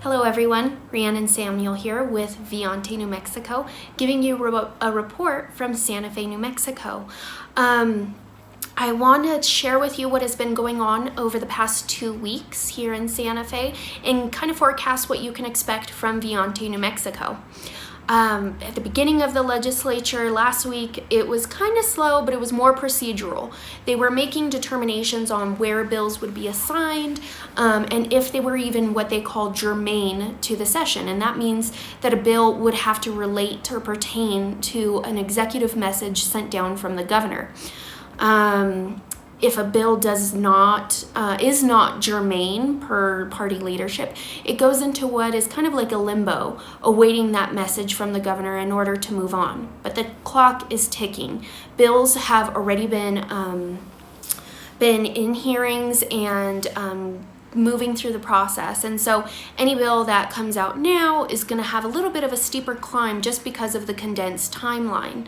Hello everyone, Rhiannon Samuel here with Viante, New Mexico, giving you a report from Santa Fe, New Mexico. I want to share with you what has been going on over the past 2 weeks here in Santa Fe and kind of forecast what you can expect from Viante, New Mexico. At the beginning of the legislature last week, it was kind of slow, but it was more procedural. They were making determinations on where bills would be assigned and if they were even what they call germane to the session. And that means that a bill would have to relate or pertain to an executive message sent down from the governor. If a bill is not germane per party leadership, it goes into what is kind of like a limbo, awaiting that message from the governor in order to move on. But the clock is ticking. Bills have already been in hearings and moving through the process. And so any bill that comes out now is going to have a little bit of a steeper climb just because of the condensed timeline.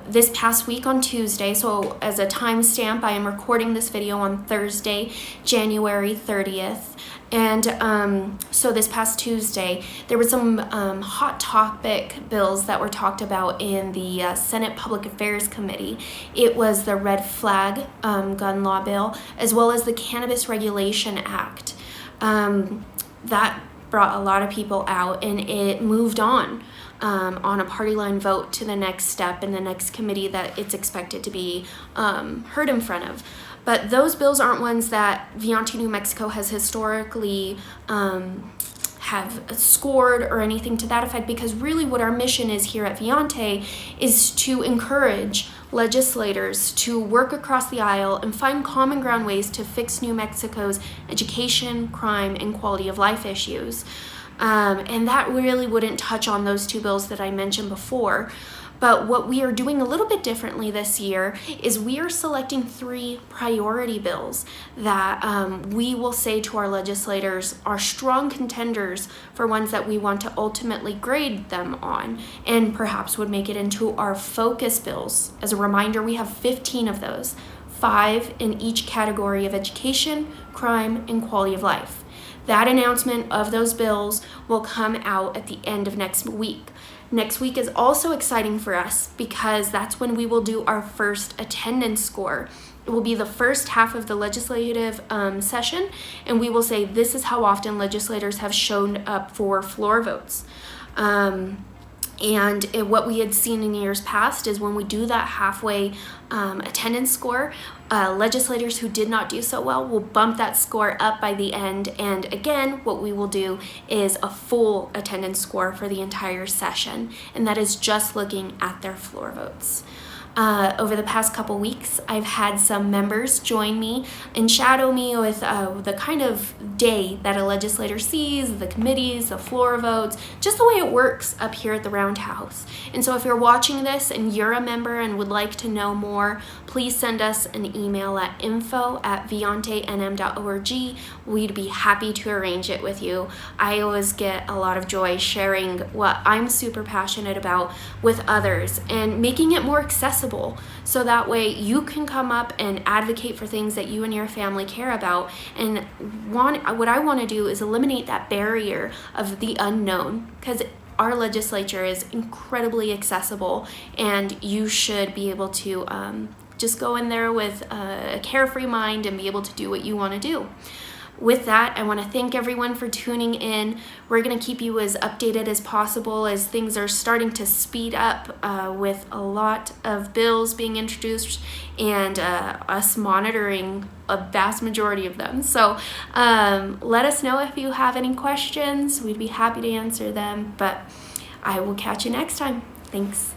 This past week on Tuesday, so as a timestamp, I am recording this video on Thursday, January 30th. And so this past Tuesday, there were some hot topic bills that were talked about in the Senate Public Affairs Committee. It was the red flag gun law bill, as well as the Cannabis Regulation Act. That brought a lot of people out, and it moved on a party line vote to the next step in the next committee that it's expected to be heard in front of. But those bills aren't ones that Viante, New Mexico has historically have scored or anything to that effect, because really what our mission is here at Viante is to encourage legislators to work across the aisle and find common ground ways to fix New Mexico's education, crime, and quality of life issues. And that really wouldn't touch on those two bills that I mentioned before. But what we are doing a little bit differently this year is we are selecting 3 priority bills that we will say to our legislators are strong contenders for ones that we want to ultimately grade them on and perhaps would make it into our focus bills. As a reminder, we have 15 of those, 5 in each category of education, crime, and quality of life. That announcement of those bills will come out at the end of next week. Next week is also exciting for us because that's when we will do our first attendance score. It will be the first half of the legislative session, and we will say this is how often legislators have shown up for floor votes. And what we had seen in years past is when we do that halfway attendance score, legislators who did not do so well will bump that score up by the end. And again, what we will do is a full attendance score for the entire session. And that is just looking at their floor votes. Over the past couple weeks, I've had some members join me and shadow me with the kind of day that a legislator sees, the committees, the floor votes, just the way it works up here at the Roundhouse. And so if you're watching this and you're a member and would like to know more, please send us an email at info@viantenm.org. We'd be happy to arrange it with you. I always get a lot of joy sharing what I'm super passionate about with others and making it more accessible. So that way you can come up and advocate for things that you and your family care about. And what I want to do is eliminate that barrier of the unknown, because our legislature is incredibly accessible, and you should be able to just go in there with a carefree mind and be able to do what you want to do. With that, I want to thank everyone for tuning in. We're going to keep you as updated as possible as things are starting to speed up with a lot of bills being introduced and us monitoring a vast majority of them. So let us know if you have any questions. We'd be happy to answer them, but I will catch you next time. Thanks.